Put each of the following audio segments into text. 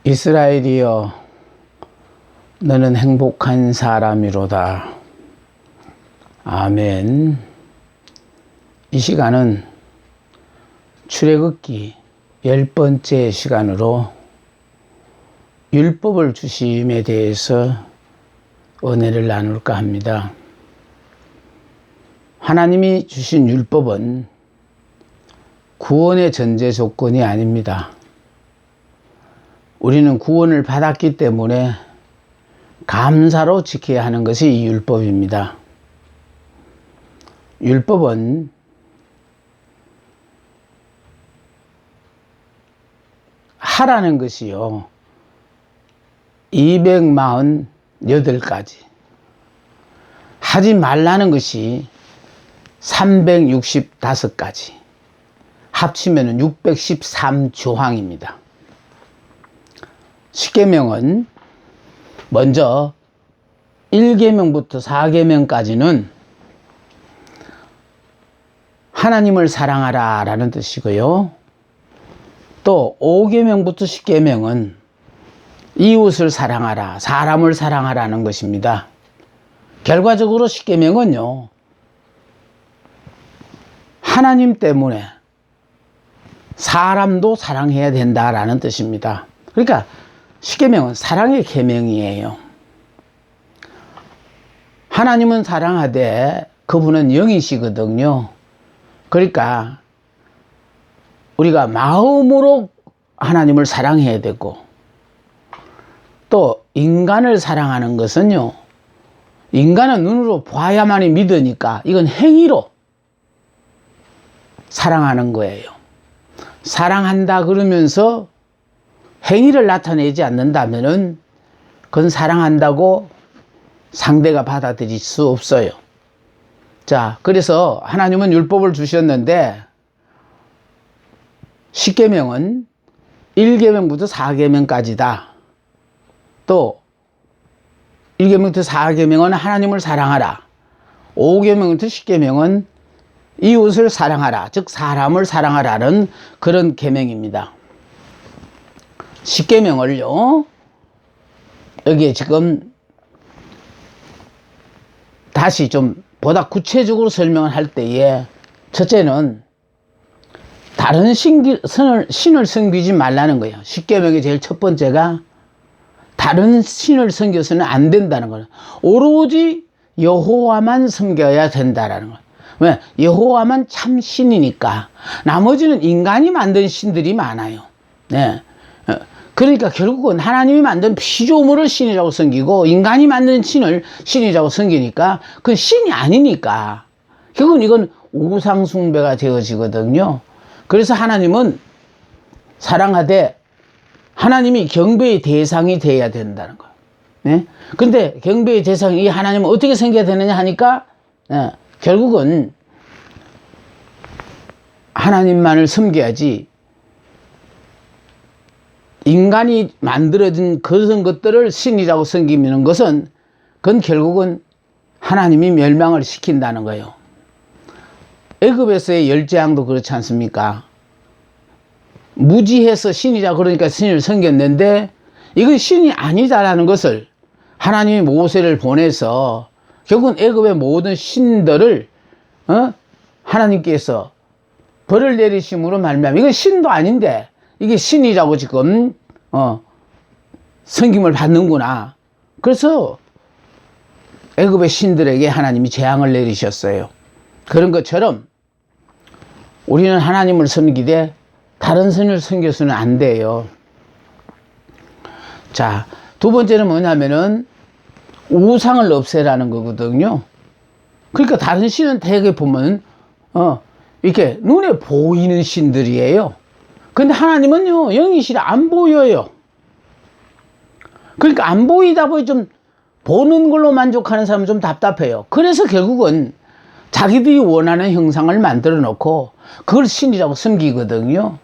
이스라엘이여, 너는 행복한 사람이로다. 아멘. 이 시간은 출애굽기 10번째 시간으로 율법을 주심에 대해서 은혜를 나눌까 합니다. 하나님이 주신 율법은 구원의 전제 조건이 아닙니다. 우리는 구원을 받았기 때문에 감사로 지켜야 하는 것이 이 율법입니다. 율법은 하라는 것이요, 248가지, 하지 말라는 것이 365가지, 합치면 613조항입니다. 십계명은 먼저 1계명부터 4계명까지는 하나님을 사랑하라 라는 뜻이고요, 또 5계명부터 10계명은 이웃을 사랑하라, 사람을 사랑하라는 것입니다. 결과적으로 10계명은요, 하나님 때문에 사람도 사랑해야 된다라는 뜻입니다. 그러니까 10계명은 사랑의 계명이에요. 하나님은 사랑하되 그분은 영이시거든요. 그러니까 우리가 마음으로 하나님을 사랑해야 되고, 또 인간을 사랑하는 것은요, 인간은 눈으로 봐야만이 믿으니까 이건 행위로 사랑하는 거예요. 사랑한다 그러면서 행위를 나타내지 않는다면은 그건 사랑한다고 상대가 받아들일 수 없어요. 자, 그래서 하나님은 율법을 주셨는데 10계명은 1계명부터 4계명까지다. 또 1계명부터 4계명은 하나님을 사랑하라. 5계명부터 10계명은 이웃을 사랑하라, 즉 사람을 사랑하라는 그런 계명입니다. 10계명을요, 여기에 지금 다시 좀 보다 구체적으로 설명을 할 때에, 첫째는 다른 신을 섬기지 말라는 거예요. 10계명의 제일 첫 번째가 다른 신을 섬겨서는 안 된다는 거예요. 오로지 여호와만 섬겨야 된다라는 거예요. 왜? 여호와만 참 신이니까. 나머지는 인간이 만든 신들이 많아요. 네. 그러니까 결국은 하나님이 만든 피조물을 신이라고 섬기고 인간이 만든 신을 신이라고 섬기니까 그건 신이 아니니까 결국은 이건 우상 숭배가 되어지거든요. 그래서 하나님은 사랑하되 하나님이 경배의 대상이 되어야 된다는 거예요. 네? 근데 경배의 대상이 이 하나님은 어떻게 섬겨야 되느냐 하니까, 네, 결국은 하나님만을 섬겨야지 인간이 만들어진 그런 것들을 신이라고 섬기는 것은 그건 결국은 하나님이 멸망을 시킨다는 거예요. 애굽에서의 10재앙도 그렇지 않습니까? 무지해서 신이라 그러니까 신을 섬겼는데 이건 신이 아니다라는 것을 하나님이 모세를 보내서 결국은 애굽의 모든 신들을 하나님께서 벌을 내리심으로 말미암아 이건 신도 아닌데 이게 신이라고 지금 섬김을 받는구나. 그래서 애굽의 신들에게 하나님이 재앙을 내리셨어요. 그런 것처럼 우리는 하나님을 섬기되 다른 신을 섬겨서는 안 돼요. 자, 두 번째는 뭐냐면은 우상을 없애라는 거거든요. 그러니까 다른 신은 대개 보면 이렇게 눈에 보이는 신들이에요. 근데 하나님은요, 영이시라 안 보여요. 그러니까 안 보이다 보니 좀 보는 걸로 만족하는 사람은 좀 답답해요. 그래서 결국은 자기들이 원하는 형상을 만들어 놓고 그걸 신이라고 섬기거든요.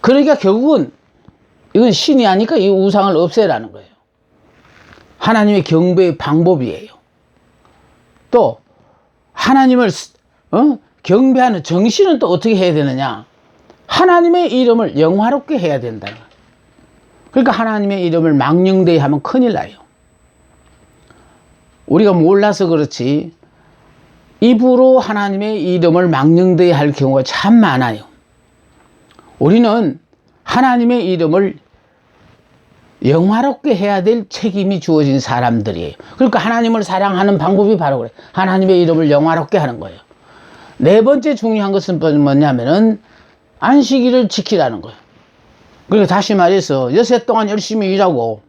그러니까 결국은 이건 신이 아니까 이 우상을 없애라는 거예요. 하나님의 경배의 방법이에요. 또 하나님을 경배하는 정신은 또 어떻게 해야 되느냐? 하나님의 이름을 영화롭게 해야 된다. 그러니까 하나님의 이름을 망령되이 하면 큰일 나요. 우리가 몰라서 그렇지 입으로 하나님의 이름을 망령되이 할 경우가 참 많아요. 우리는 하나님의 이름을 영화롭게 해야 될 책임이 주어진 사람들이에요. 그러니까 하나님을 사랑하는 방법이 바로 그래. 하나님의 이름을 영화롭게 하는 거예요. 네 번째 중요한 것은 뭐냐면은 안식일을 지키라는 거예요. 그러니까 다시 말해서 여세 동안 열심히 일하고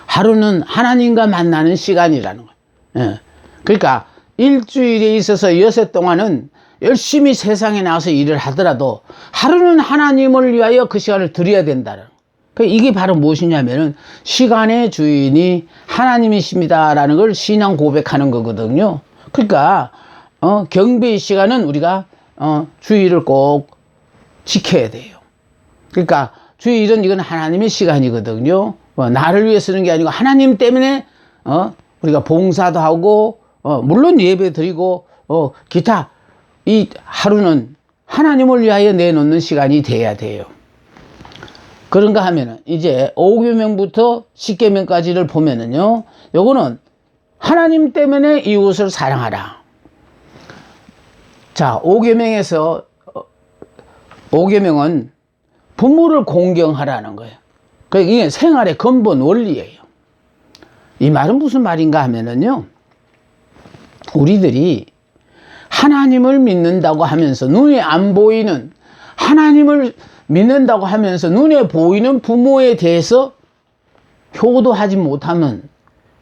하루는 하나님과 만나는 시간이라는 거예요. 예. 그러니까 일주일에 있어서 여세 동안은 열심히 세상에 나와서 일을 하더라도 하루는 하나님을 위하여 그 시간을 드려야 된다는 거예요. 이게 바로 무엇이냐면은 시간의 주인이 하나님이십니다라는 걸 신앙 고백하는 거거든요. 그러니까 경배의 시간은 우리가 주일을 꼭 지켜야 돼요. 그러니까 주일은 이건 하나님의 시간이거든요. 나를 위해 쓰는 게 아니고 하나님 때문에 우리가 봉사도 하고 물론 예배 드리고 기타 이 하루는 하나님을 위하여 내놓는 시간이 돼야 돼요. 그런가 하면은 이제 5계명부터 10계명까지를 보면은요, 요거는 하나님 때문에 이웃을 사랑하라. 자, 5계명에서 5계명은 부모를 공경하라는 거예요. 그러니까 이게 생활의 근본 원리예요. 이 말은 무슨 말인가 하면은요, 우리들이 하나님을 믿는다고 하면서 눈에 안 보이는 하나님을 믿는다고 하면서 눈에 보이는 부모에 대해서 효도하지 못하면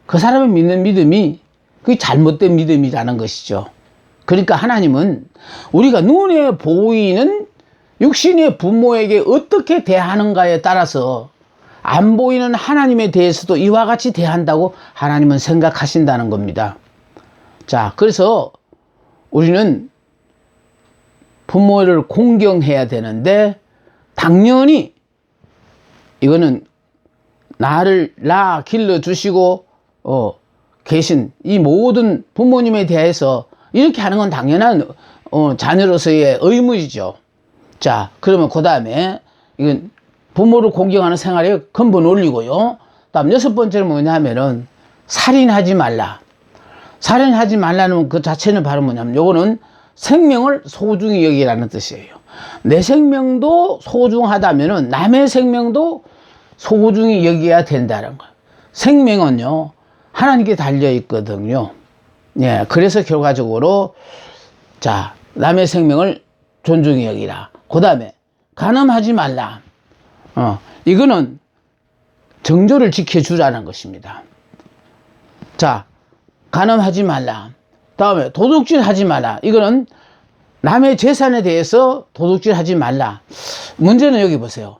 그 사람이 믿는 믿음이 그게 잘못된 믿음이라는 것이죠. 그러니까 하나님은 우리가 눈에 보이는 육신의 부모에게 어떻게 대하는가에 따라서 안 보이는 하나님에 대해서도 이와 같이 대한다고 하나님은 생각하신다는 겁니다. 자, 그래서 우리는 부모를 공경해야 되는데 당연히 이거는 나를 길러주시고 계신 이 모든 부모님에 대해서 이렇게 하는 건 당연한 자녀로서의 의무이죠. 자, 그러면 그 다음에 이건 부모를 공경하는 생활의 근본 원리고요. 다음 여섯 번째는 뭐냐 하면은 살인하지 말라. 살인하지 말라는 그 자체는 바로 뭐냐면 요거는 생명을 소중히 여기라는 뜻이에요. 내 생명도 소중하다면은 남의 생명도 소중히 여겨야 된다는 거예요. 생명은요, 하나님께 달려 있거든요. 예, 그래서 결과적으로 자, 남의 생명을 존중히 여기라. 그 다음에 간음하지 말라. 이거는 정조를 지켜주라는 것입니다. 자, 간음하지 말라. 다음에 도둑질 하지 말라. 이거는 남의 재산에 대해서 도둑질 하지 말라. 문제는 여기 보세요.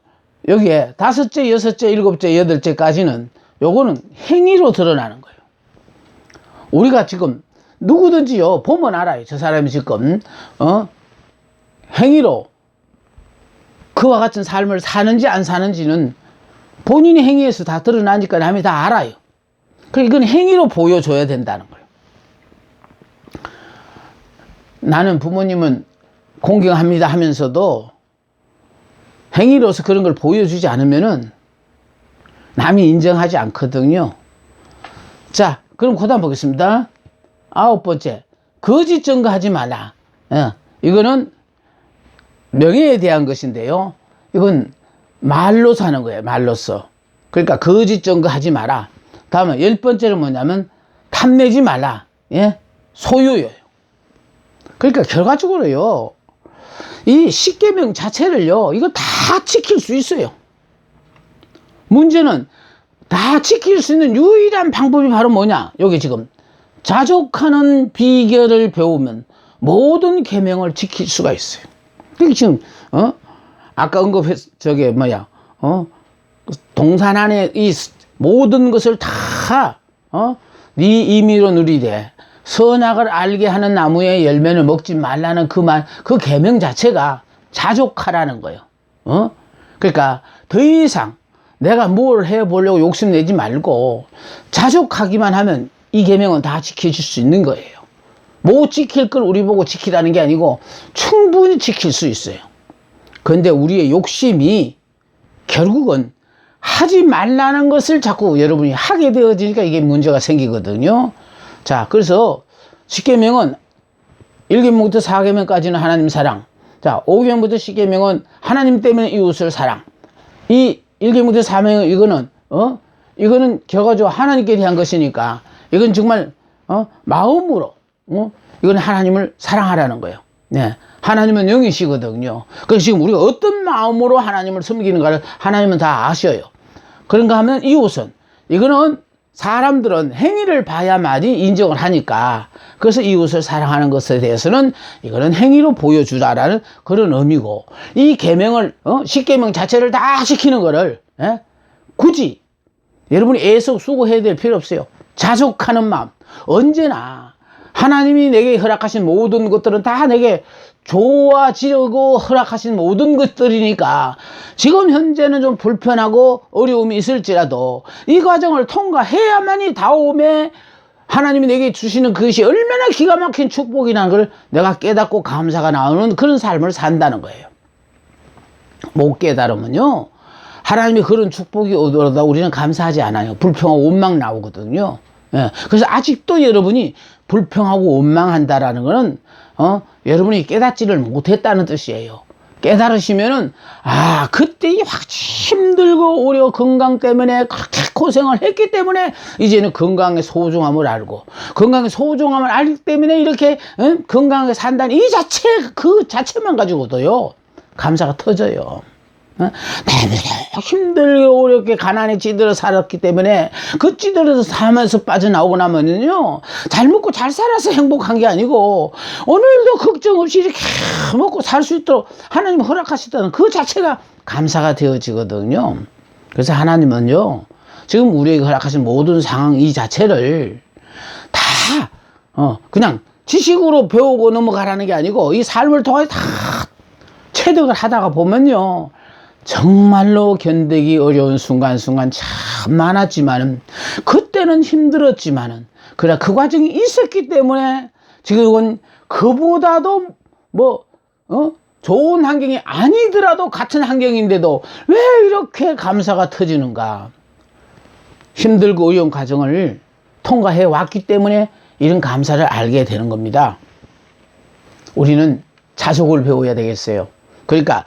여기에 5째, 6째, 7째, 8째까지는 요거는 행위로 드러나는 거예요. 우리가 지금 누구든지요, 보면 알아요. 저 사람이 지금, 행위로 그와 같은 삶을 사는지 안 사는지는 본인의 행위에서 다 드러나니까 남이 다 알아요. 그러니까 이건 행위로 보여줘야 된다는 거예요. 나는 부모님은 공경합니다 하면서도 행위로서 그런 걸 보여주지 않으면은 남이 인정하지 않거든요. 자, 그럼 그 다음 보겠습니다. 9번째, 거짓 증거하지 말라. 이거는 명예에 대한 것인데요. 이건 말로 사는 거예요. 말로써. 그러니까 거짓 증거하지 마라. 다음에 10번째는 뭐냐면 탐내지 말라. 예? 소유예요. 그러니까 결과적으로요, 이 10계명 자체를요, 이거 다 지킬 수 있어요. 문제는 다 지킬 수 있는 유일한 방법이 바로 뭐냐? 여기 지금 자족하는 비결을 배우면 모든 계명을 지킬 수가 있어요. 그게 지금 아까 동산 안에 이 모든 것을 다 네 임의로 누리되 선악을 알게 하는 나무의 열매는 먹지 말라는 그 말, 그 계명 자체가 자족하라는 거예요. 그러니까 더 이상 내가 뭘 해보려고 욕심내지 말고 자족하기만 하면 이 계명은 다 지켜줄 수 있는 거예요. 못 지킬 걸 우리 보고 지키라는 게 아니고 충분히 지킬 수 있어요. 그런데 우리의 욕심이 결국은 하지 말라는 것을 자꾸 여러분이 하게 되어지니까 이게 문제가 생기거든요. 자, 그래서 10계명은 1계명부터 4계명까지는 하나님 사랑. 자, 5계명부터 10계명은 하나님 때문에 이웃을 사랑. 이 1계명부터 4계명 이거는 결과적으로 하나님께 대한 것이니까 이건 정말 마음으로 이건 하나님을 사랑하라는 거예요. 네. 하나님은 영이시거든요. 그래서 지금 우리가 어떤 마음으로 하나님을 섬기는가를 하나님은 다 아셔요. 그런가 하면 이웃은, 이거는 사람들은 행위를 봐야만이 인정을 하니까, 그래서 이웃을 사랑하는 것에 대해서는 이거는 행위로 보여주라라는 그런 의미고, 이 계명을 10계명 자체를 다 시키는 거를 굳이 여러분이 애써 수고해야 될 필요 없어요. 자족하는 마음. 언제나 하나님이 내게 허락하신 모든 것들은 다 내게 좋아지려고 허락하신 모든 것들이니까 지금 현재는 좀 불편하고 어려움이 있을지라도 이 과정을 통과해야만이 다음에 하나님이 내게 주시는 그것이 얼마나 기가 막힌 축복이라는 걸 내가 깨닫고 감사가 나오는 그런 삶을 산다는 거예요. 못 깨달으면요, 하나님이 그런 축복이 오더라도 우리는 감사하지 않아요. 불평하고 원망 나오거든요. 예. 그래서 아직도 여러분이 불평하고 원망한다라는 거는 여러분이 깨닫지를 못했다는 뜻이에요. 깨달으시면은 그때 확 힘들고 어려워 건강 때문에 그렇게 고생을 했기 때문에 이제는 건강의 소중함을 알고, 건강의 소중함을 알기 때문에 이렇게 건강하게 산다는 이 자체, 그 자체만 가지고도요 감사가 터져요. 힘들고 어렵게 가난에 찌들어 살았기 때문에 그 찌들어서 살면서 빠져나오고 나면은요, 잘 먹고 잘 살아서 행복한 게 아니고 오늘도 걱정 없이 이렇게 먹고 살 수 있도록 하나님 허락하셨다는 그 자체가 감사가 되어지거든요. 그래서 하나님은요, 지금 우리에게 허락하신 모든 상황 이 자체를 다 그냥 지식으로 배우고 넘어가라는 게 아니고 이 삶을 통해 다 체득을 하다가 보면요, 정말로 견디기 어려운 순간순간 참 많았지만은, 그때는 힘들었지만은, 그래, 그 과정이 있었기 때문에 지금은 그보다도 좋은 환경이 아니더라도 같은 환경인데도 왜 이렇게 감사가 터지는가. 힘들고 어려운 과정을 통과해 왔기 때문에 이런 감사를 알게 되는 겁니다. 우리는 자족을 배워야 되겠어요. 그러니까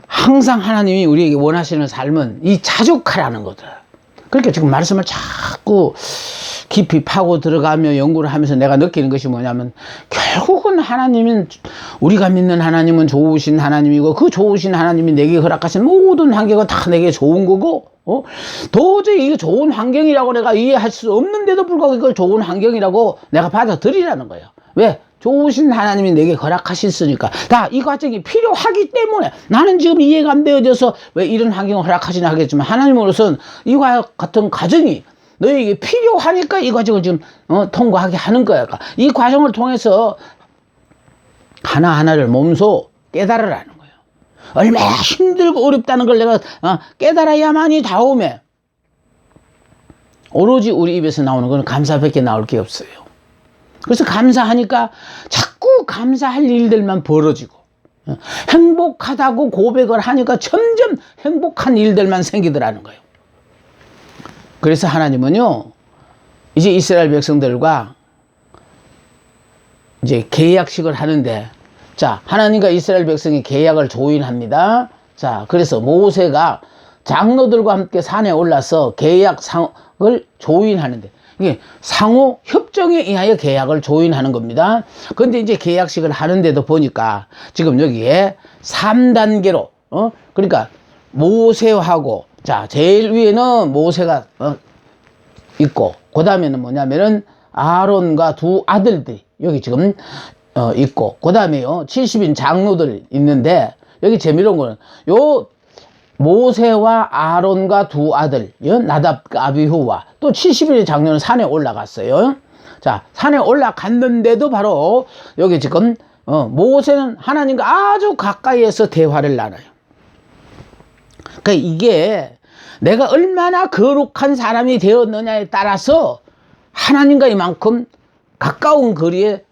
항상 하나님이 우리에게 원하시는 삶은 이 자족하라는 거다. 그러니까 지금 말씀을 자꾸 깊이 파고 들어가며 연구를 하면서 내가 느끼는 것이 뭐냐면, 결국은 하나님은, 우리가 믿는 하나님은 좋으신 하나님이고 그 좋으신 하나님이 내게 허락하신 모든 환경은 다 내게 좋은 거고, 도저히 이게 좋은 환경이라고 내가 이해할 수 없는데도 불구하고 이걸 좋은 환경이라고 내가 받아들이라는 거예요. 왜? 좋으신 하나님이 내게 허락하셨으니까. 다 이 과정이 필요하기 때문에. 나는 지금 이해가 안 되어져서 왜 이런 환경을 허락하시나 하겠지만, 하나님으로서는 이와 같은 과정이 너에게 필요하니까 이 과정을 지금 통과하게 하는 거야. 이 과정을 통해서 하나하나를 몸소 깨달으라는 거예요. 얼마나 힘들고 어렵다는 걸 내가 깨달아야만이 다음에 오로지 우리 입에서 나오는 건 감사밖에 나올 게 없어요. 그래서 감사하니까 자꾸 감사할 일들만 벌어지고, 행복하다고 고백을 하니까 점점 행복한 일들만 생기더라는 거예요. 그래서 하나님은요, 이제 이스라엘 백성들과 이제 계약식을 하는데, 자, 하나님과 이스라엘 백성이 계약을 조인합니다. 자, 그래서 모세가 장로들과 함께 산에 올라서 계약상을 조인하는데, 이게 상호 협정에 의하여 계약을 조인하는 겁니다. 그런데 이제 계약식을 하는데도 보니까 지금 여기에 3단계로, 그러니까 모세하고, 자, 제일 위에는 모세가 있고, 그 다음에는 뭐냐면은 아론과 두 아들들이 여기 지금 있고, 그 다음에요 70인 장로들 있는데, 여기 재미로운 거는 요 모세와 아론과 두 아들 나답과 아비후와 또 70인의 장로는 산에 올라갔어요. 자, 산에 올라갔는데도 바로 여기 지금 모세는 하나님과 아주 가까이에서 대화를 나눠요. 그러니까 이게 내가 얼마나 거룩한 사람이 되었느냐에 따라서 하나님과 이만큼 가까운 거리에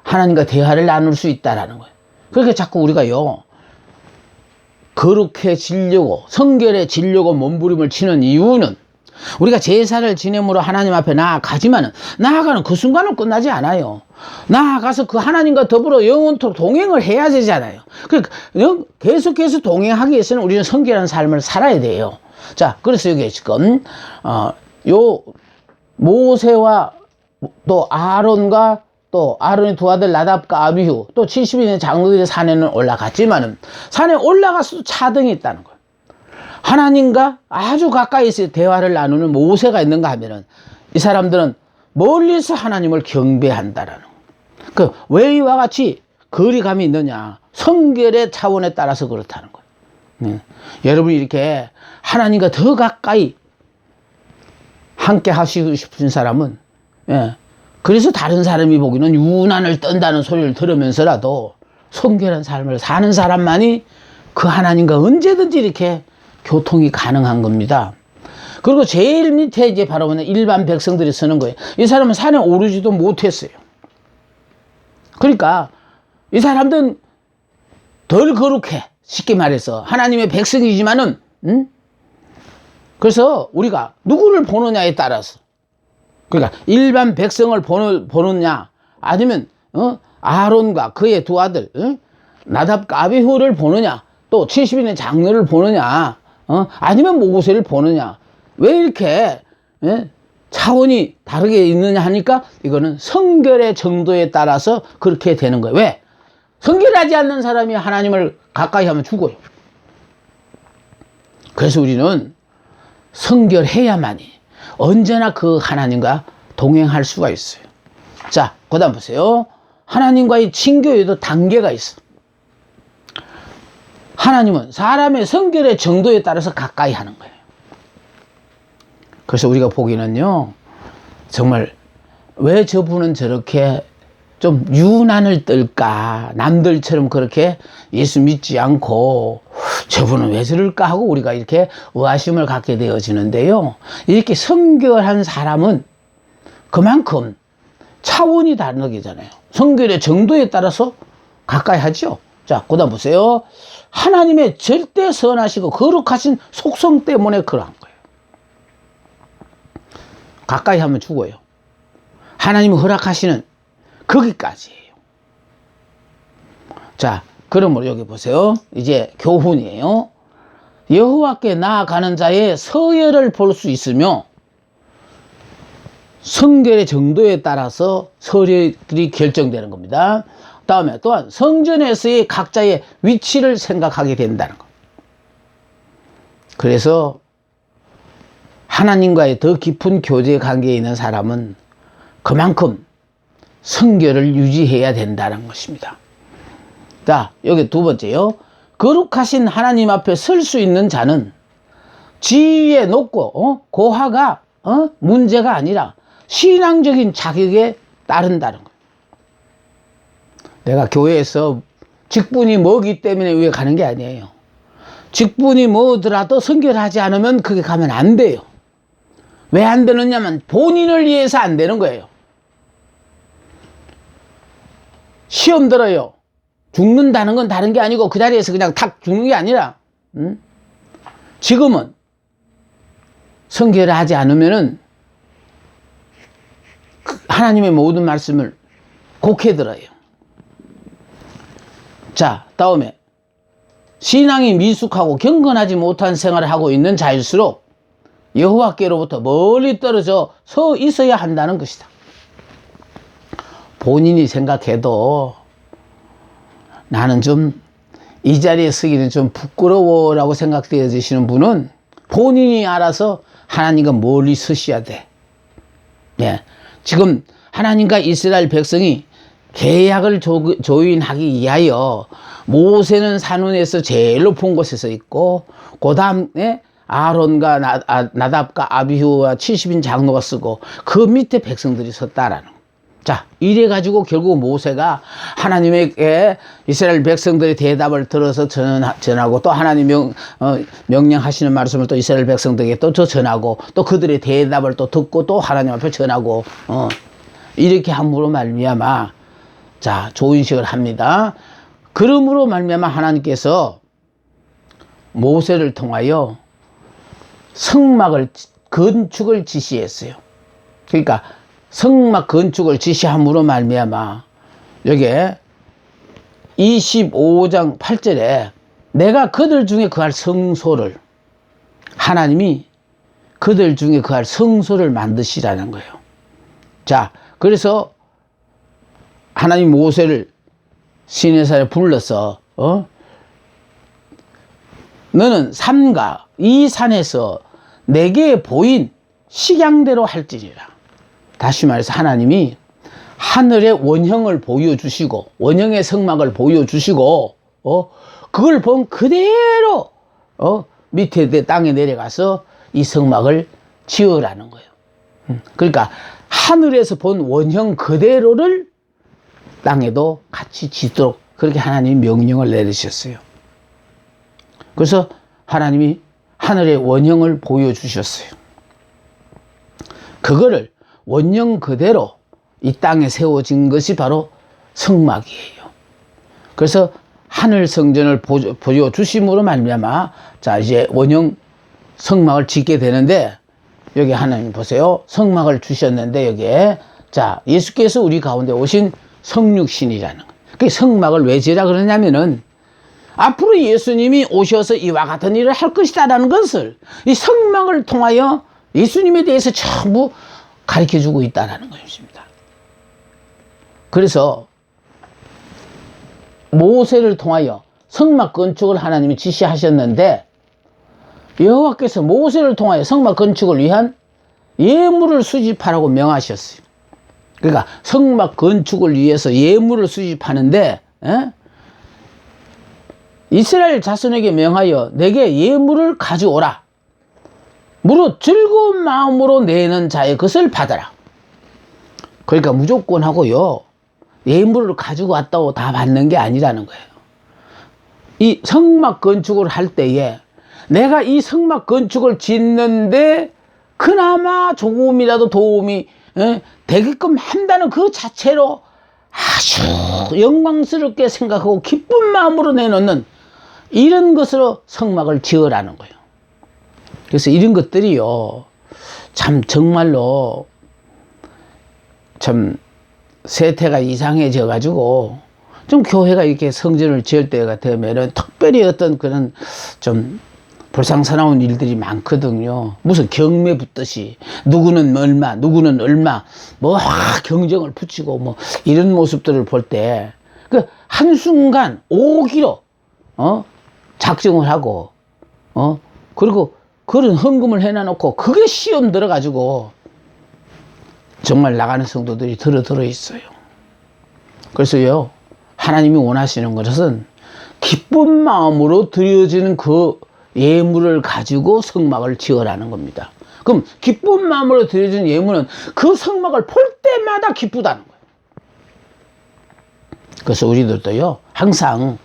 하나님과 대화를 나눌 수 있다라는 거예요. 그러니까 자꾸 우리가요, 거룩해지려고 성결해지려고 몸부림을 치는 이유는 우리가 제사를 지냄으로 하나님 앞에 나아가지만은 나아가는 그 순간은 끝나지 않아요. 나아가서 그 하나님과 더불어 영원토록 동행을 해야 되잖아요. 그러니까 계속해서 동행하기 위해서는 우리는 성결한 삶을 살아야 돼요. 자, 그래서 여기 지금 요 모세와 또 아론과 또 아론의 두 아들 나답과 아비후 또 70인의 장로들이 산에는 올라갔지만은 산에 올라가서도 차등이 있다는 거예요. 하나님과 아주 가까이서 대화를 나누는 모세가 있는가 하면은 이 사람들은 멀리서 하나님을 경배한다라는 거예요. 그 왜 이와 같이 거리감이 있느냐? 성결의 차원에 따라서 그렇다는 거예요. 여러분이 이렇게 하나님과 더 가까이 함께 하시고 싶은 사람은 그래서 다른 사람이 보기는 유난을 떤다는 소리를 들으면서라도 성결한 삶을 사는 사람만이 그 하나님과 언제든지 이렇게 교통이 가능한 겁니다. 그리고 제일 밑에 이제 바로 일반 백성들이 쓰는 거예요. 이 사람은 산에 오르지도 못했어요. 그러니까 이 사람들은 덜 거룩해. 쉽게 말해서 하나님의 백성이지만은 그래서 우리가 누구를 보느냐에 따라서 그러니까 일반 백성을 보느냐 아니면 아론과 그의 두 아들 나답과 아비후를 보느냐 또 70인의 장로를 보느냐 아니면 모세를 보느냐 왜 이렇게 차원이 다르게 있느냐 하니까 이거는 성결의 정도에 따라서 그렇게 되는 거예요. 왜? 성결하지 않는 사람이 하나님을 가까이 하면 죽어요. 그래서 우리는 성결해야만이 언제나 그 하나님과 동행할 수가 있어요. 자, 그 다음 보세요. 하나님과의 친교에도 단계가 있어. 하나님은 사람의 성결의 정도에 따라서 가까이 하는 거예요. 그래서 우리가 보기는요, 정말 왜 저분은 저렇게 좀 유난을 떨까? 남들처럼 그렇게 예수 믿지 않고 저분은 왜 저럴까 하고 우리가 이렇게 의아심을 갖게 되어지는데요. 이렇게 성결한 사람은 그만큼 차원이 다른 거잖아요. 성결의 정도에 따라서 가까이 하죠. 자, 그 다음 보세요. 하나님의 절대 선하시고 거룩하신 속성 때문에 그러한 거예요. 가까이 하면 죽어요. 하나님이 허락하시는 거기까지예요. 자, 그러므로 여기 보세요. 이제 교훈이에요. 여호와께 나아가는 자의 서열을 볼 수 있으며 성결의 정도에 따라서 서열이 결정되는 겁니다. 다음에 또한 성전에서의 각자의 위치를 생각하게 된다는 것. 그래서 하나님과의 더 깊은 교제 관계에 있는 사람은 그만큼 성결을 유지해야 된다는 것입니다. 자, 여기 두 번째요. 거룩하신 하나님 앞에 설 수 있는 자는 지위에 높고 고하가 문제가 아니라 신앙적인 자격에 따른다는 거예요. 내가 교회에서 직분이 뭐기 때문에 위에 가는 게 아니에요. 직분이 뭐더라도 성결하지 않으면 그게 가면 안 돼요. 왜 안 되느냐면 본인을 위해서 안 되는 거예요. 시험 들어요. 죽는다는 건 다른 게 아니고 그 자리에서 그냥 탁 죽는 게 아니라 지금은 성결을 하지 않으면은 하나님의 모든 말씀을 곡해 들어요. 자, 다음에 신앙이 미숙하고 경건하지 못한 생활을 하고 있는 자일수록 여호와께로부터 멀리 떨어져 서 있어야 한다는 것이다. 본인이 생각해도 나는 좀 이 자리에 서기는 좀 부끄러워라고 생각되어지시는 분은 본인이 알아서 하나님과 멀리 서셔야 돼. 예. 지금 하나님과 이스라엘 백성이 계약을 조인하기 위하여 모세는 산원에서 제일 높은 곳에서 있고 그 다음에 아론과 나답과 아비후와 70인 장로가 쓰고 그 밑에 백성들이 섰다라는 거예요. 자, 이래가지고 결국 모세가 하나님에게 이스라엘 백성들의 대답을 들어서 전하고 또 하나님 명령하시는 말씀을 또 이스라엘 백성들에게 또 전하고 또 그들의 대답을 또 듣고 또 하나님 앞에 전하고 이렇게 함으로 말미암아 자, 조인식을 합니다. 그러므로 말미암아 하나님께서 모세를 통하여 성막을 건축을 지시했어요. 그러니까 성막 건축을 지시함으로 말미암아 여기에 25장 8절에 내가 그들 중에 거할 성소를, 하나님이 그들 중에 거할 성소를 만드시라는 거예요. 자, 그래서 하나님 모세를 시내산에 불러서 너는 삼가 이 산에서 내게 보인 식양대로 할지니라. 다시 말해서 하나님이 하늘의 원형을 보여주시고 원형의 성막을 보여주시고 그걸 본 그대로 밑에 땅에 내려가서 이 성막을 지으라는 거예요. 그러니까 하늘에서 본 원형 그대로를 땅에도 같이 짓도록 그렇게 하나님이 명령을 내리셨어요. 그래서 하나님이 하늘의 원형을 보여주셨어요. 그거를 원형 그대로 이 땅에 세워진 것이 바로 성막이에요. 그래서 하늘 성전을 보여주심으로 말미암아 자 이제 원형 성막을 짓게 되는데 여기 하나님 보세요. 성막을 주셨는데 여기에 자 예수께서 우리 가운데 오신 성육신이라는 거예요. 그 성막을 왜 지으라 그러냐면은 앞으로 예수님이 오셔서 이와 같은 일을 할 것이다라는 것을 이 성막을 통하여 예수님에 대해서 전부 가르쳐주고 있다는 것입니다. 그래서 모세를 통하여 성막 건축을 하나님이 지시하셨는데 여호와께서 모세를 통하여 성막 건축을 위한 예물을 수집하라고 명하셨어요. 그러니까 성막 건축을 위해서 예물을 수집하는데 이스라엘 자손에게 명하여 내게 예물을 가져오라. 무릇 즐거운 마음으로 내는 자의 것을 받아라. 그러니까 무조건 하고요. 예물을 가지고 왔다고 다 받는 게 아니라는 거예요. 이 성막 건축을 할 때에 내가 이 성막 건축을 짓는데 그나마 조금이라도 도움이 되게끔 한다는 그 자체로 아주 영광스럽게 생각하고 기쁜 마음으로 내놓는 이런 것으로 성막을 지으라는 거예요. 그래서 이런 것들이요, 참 정말로 참 세태가 이상해져 가지고 좀 교회가 이렇게 성전을 지을 때가 되면은 특별히 어떤 그런 좀 불상사나운 일들이 많거든요. 무슨 경매 붙듯이 누구는 얼마 누구는 얼마 뭐 경쟁을 붙이고 뭐 이런 모습들을 볼 때 그 한순간 오기로 작정을 하고 그리고 그런 헌금을 해놔놓고 그게 시험 들어가지고 정말 나가는 성도들이 들어 있어요. 그래서요, 하나님이 원하시는 것은 기쁜 마음으로 드려지는 그 예물을 가지고 성막을 지으라는 겁니다. 그럼 기쁜 마음으로 드려진 예물은 그 성막을 볼 때마다 기쁘다는 거예요. 그래서 우리들도요, 항상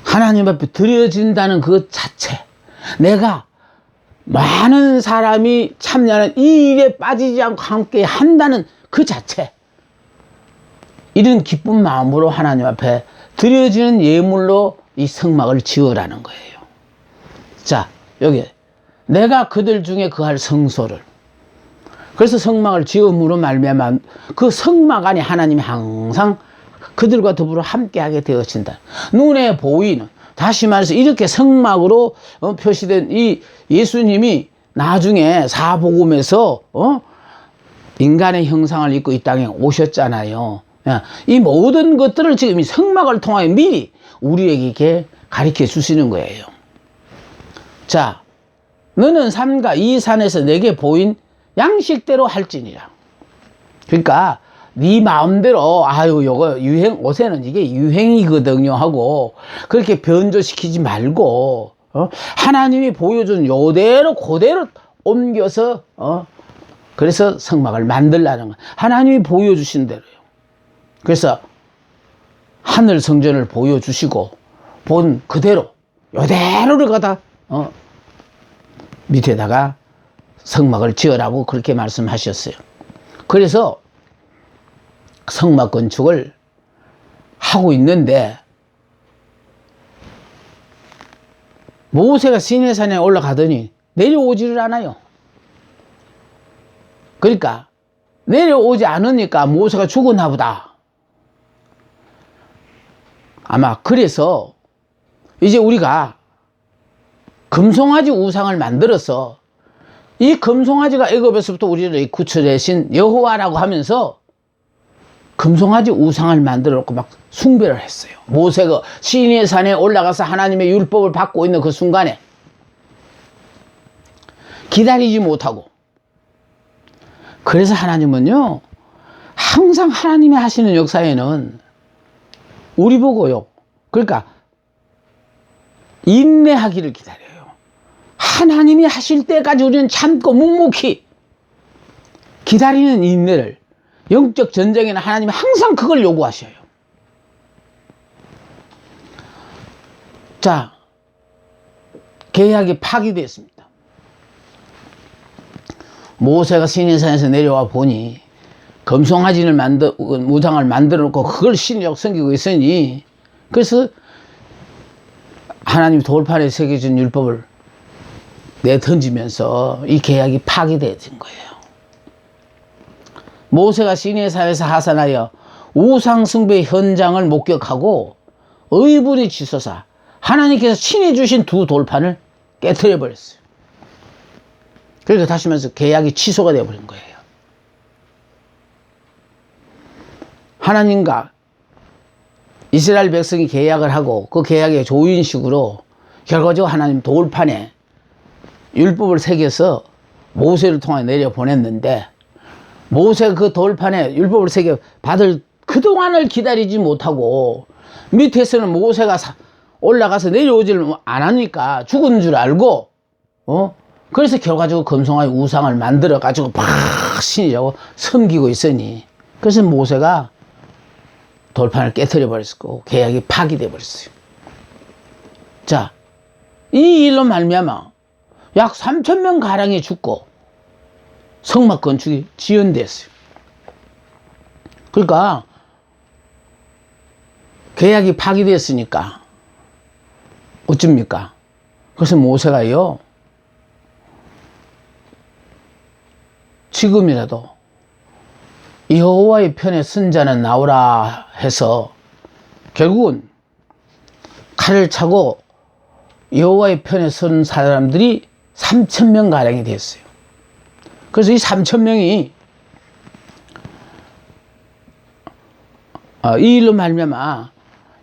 하나님 앞에 드려진다는 그 자체, 내가 많은 사람이 참여하는 이 일에 빠지지 않고 함께 한다는 그 자체, 이런 기쁜 마음으로 하나님 앞에 드려지는 예물로 이 성막을 지으라는 거예요. 자, 여기 내가 그들 중에 거할 성소를, 그래서 성막을 지음으로 말미암아 그 성막 안에 하나님이 항상 그들과 더불어 함께하게 되어진다. 눈에 보이는, 다시 말해서 이렇게 성막으로 표시된 이 예수님이 나중에 사복음에서 인간의 형상을 입고 이 땅에 오셨잖아요. 이 모든 것들을 지금 이 성막을 통하여 미리 우리에게 가르쳐 주시는 거예요. 자, 너는 삼가 이 산에서 내게 보인 양식대로 할지니라. 그러니까 네 마음대로 요거 유행, 요새는 이게 유행이거든요 하고 그렇게 변조시키지 말고 하나님이 보여준 요대로 그대로 옮겨서 그래서 성막을 만들라는 거예요. 하나님이 보여주신 대로요. 그래서 하늘 성전을 보여주시고 본 그대로 요대로를 갖다 밑에다가 성막을 지으라고 그렇게 말씀하셨어요. 그래서 성막 건축을 하고 있는데 모세가 시내산에 올라가더니 내려오지를 않아요. 그러니까 내려오지 않으니까 모세가 죽었나 보다. 아마 그래서 이제 우리가 금송아지 우상을 만들어서 이 금송아지가 애굽에서부터 우리를 구출하신 여호와라고 하면서 금송아지 우상을 만들어 놓고 막 숭배를 했어요. 모세가 시내 산에 올라가서 하나님의 율법을 받고 있는 그 순간에 기다리지 못하고, 그래서 하나님은요 항상 하나님이 하시는 역사에는 우리 보고요, 그러니까 인내하기를 기다려요. 하나님이 하실 때까지 우리는 참고 묵묵히 기다리는 인내를, 영적 전쟁에는 하나님이 항상 그걸 요구하셔요. 자, 계약이 파기됐습니다. 모세가 시내산에서 내려와 보니 금송아지를 우상을 만들어 놓고 그걸 신이라고 섬기고 있으니, 그래서 하나님 돌판에 새겨진 율법을 내던지면서 이 계약이 파기된 거예요. 모세가 시내산에서 하산하여 우상 숭배 현장을 목격하고 의분이 치솟아 하나님께서 친히 주신 두 돌판을 깨트려 버렸어요. 그러니까 다시 말해서 계약이 취소가 되어 버린 거예요. 하나님과 이스라엘 백성이 계약을 하고 그 계약의 조인식으로 결과적으로 하나님 돌판에 율법을 새겨서 모세를 통해 내려보냈는데, 모세가 그 돌판에 율법을 새겨 받을 그동안을 기다리지 못하고 밑에서는 모세가 올라가서 내려오지를 안 하니까 죽은 줄 알고, 그래서 결과적으로 금송아지 우상을 만들어 가지고 막 신이라고 섬기고 있으니, 그래서 모세가 돌판을 깨트려 버렸고 계약이 파기돼 버렸어요. 자, 이 일로 말미암아 약 3,000명 가량이 죽고 성막 건축이 지연됐어요. 그러니까 계약이 파기됐으니까 어쩝니까? 그래서 모세가요, 지금이라도 여호와의 편에 선 자는 나오라 해서 결국은 칼을 차고 여호와의 편에 선 사람들이 3,000명 가량이 됐어요. 그래서 이 3,000명이 이 일로 말미암아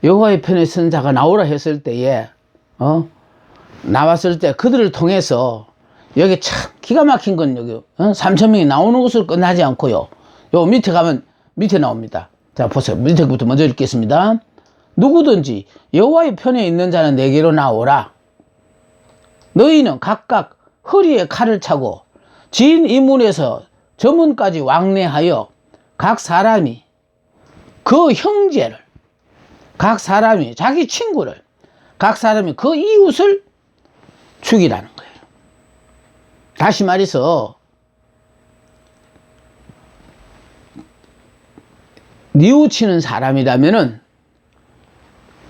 여호와의 편에 선 자가 나오라 했을 때에 나왔을 때 그들을 통해서, 여기 참 기가 막힌 건 여기 3,000명이 나오는 것으로 끝나지 않고요, 요 밑에 가면 밑에 나옵니다. 자, 보세요. 밑에부터 먼저 읽겠습니다. 누구든지 여호와의 편에 있는 자는 내게로 나오라. 너희는 각각 허리에 칼을 차고 진 이문에서 저 문까지 왕래하여 각 사람이 그 형제를, 각 사람이 자기 친구를, 각 사람이 그 이웃을 죽이라는 거예요. 다시 말해서 뉘우치는 사람이라면은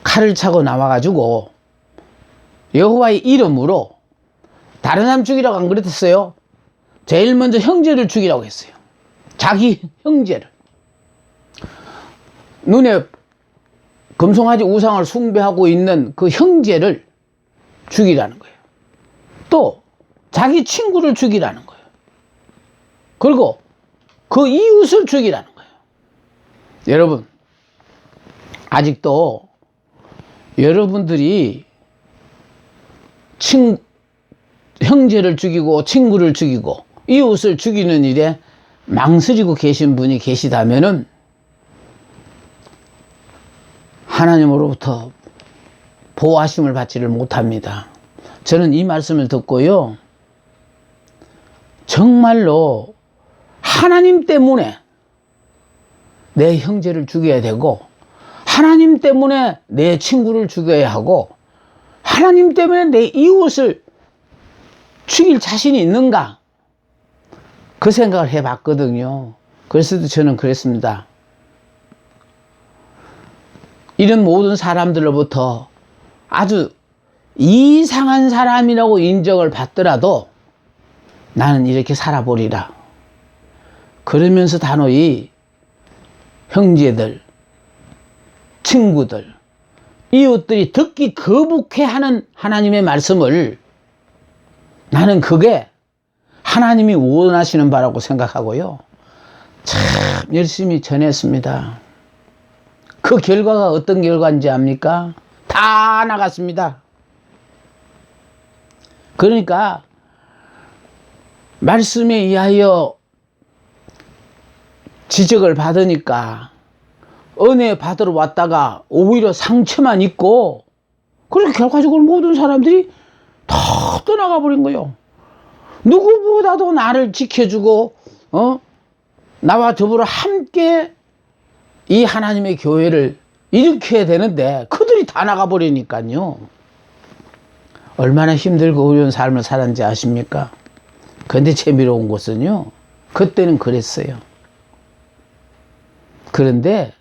칼을 차고 나와가지고 여호와의 이름으로 다른 사람 죽이라고 안 그랬어요. 제일 먼저 형제를 죽이라고 했어요. 자기 형제를. 눈에 금송아지 우상을 숭배하고 있는 그 형제를 죽이라는 거예요. 또 자기 친구를 죽이라는 거예요. 그리고 그 이웃을 죽이라는 거예요. 여러분, 아직도 여러분들이 형제를 죽이고 친구를 죽이고 이웃을 죽이는 일에 망설이고 계신 분이 계시다면은 하나님으로부터 보호하심을 받지를 못합니다. 저는 이 말씀을 듣고요, 정말로 하나님 때문에 내 형제를 죽여야 되고, 하나님 때문에 내 친구를 죽여야 하고, 하나님 때문에 내 이웃을 죽일 자신이 있는가? 그 생각을 해봤거든요. 그래서 저는 그랬습니다. 이런 모든 사람들로부터 아주 이상한 사람이라고 인정을 받더라도 나는 이렇게 살아보리라. 그러면서 단호히 형제들, 친구들, 이웃들이 듣기 거북해하는 하나님의 말씀을 나는 그게 하나님이 원하시는 바라고 생각하고요. 참 열심히 전했습니다. 그 결과가 어떤 결과인지 압니까? 다 나갔습니다. 그러니까 말씀에 의하여 지적을 받으니까 은혜 받으러 왔다가 오히려 상처만 있고, 그래서 결과적으로 모든 사람들이 다 떠나가 버린 거예요. 누구보다도 나를 지켜주고 나와 더불어 함께 이 하나님의 교회를 일으켜야 되는데 그들이 다 나가버리니까요. 얼마나 힘들고 어려운 삶을 살았는지 아십니까? 그런데 재미로운 것은요, 그때는 그랬어요. 그런데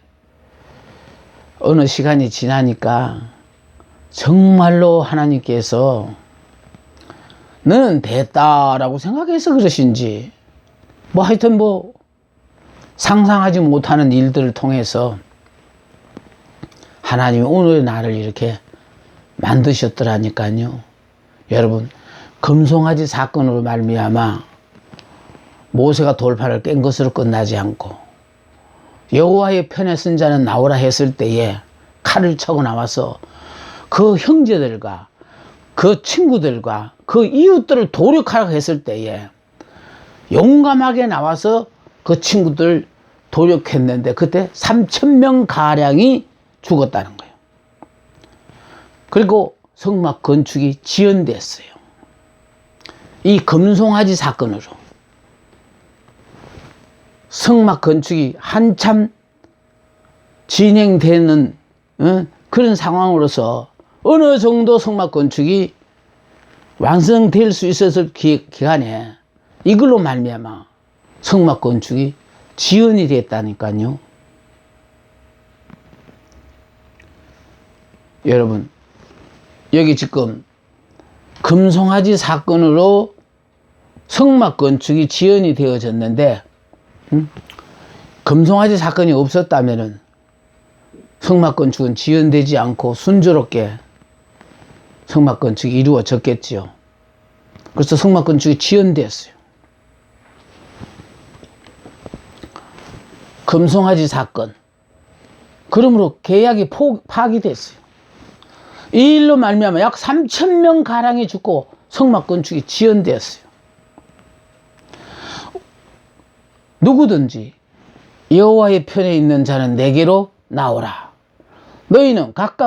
어느 시간이 지나니까 정말로 하나님께서 너는 됐다라고 생각해서 그러신지, 하여튼 상상하지 못하는 일들을 통해서 하나님이 오늘의 나를 이렇게 만드셨더라니까요. 여러분, 금송아지 사건으로 말미암아 모세가 돌판을 깬 것으로 끝나지 않고 여호와의 편에 쓴 자는 나오라 했을 때에 칼을 차고 나와서 그 형제들과 그 친구들과 그 이웃들을 도륙하라고 했을 때에 용감하게 나와서 그 친구들 도륙했는데 그때 3,000명 가량이 죽었다는 거예요. 그리고 성막 건축이 지연됐어요. 이 금송아지 사건으로 성막 건축이 한참 진행되는 그런 상황으로서 어느 정도 성막 건축이 완성될 수 있었을 기간에 이걸로 말미암아 성막 건축이 지연이 됐다니까요. 여러분, 여기 지금 금송아지 사건으로 성막 건축이 지연이 되어졌는데 금송아지 사건이 없었다면은 성막 건축은 지연되지 않고 순조롭게 성막 건축이 이루어졌겠지요. 그래서 성막 건축이 지연됐어요. 금송아지 사건. 그러므로 계약이 파기됐어요. 이 일로 말미암아 약 3,000명 가량이 죽고 성막 건축이 지연되었어요. 누구든지 여호와의 편에 있는 자는 내게로 나오라. 너희는 각각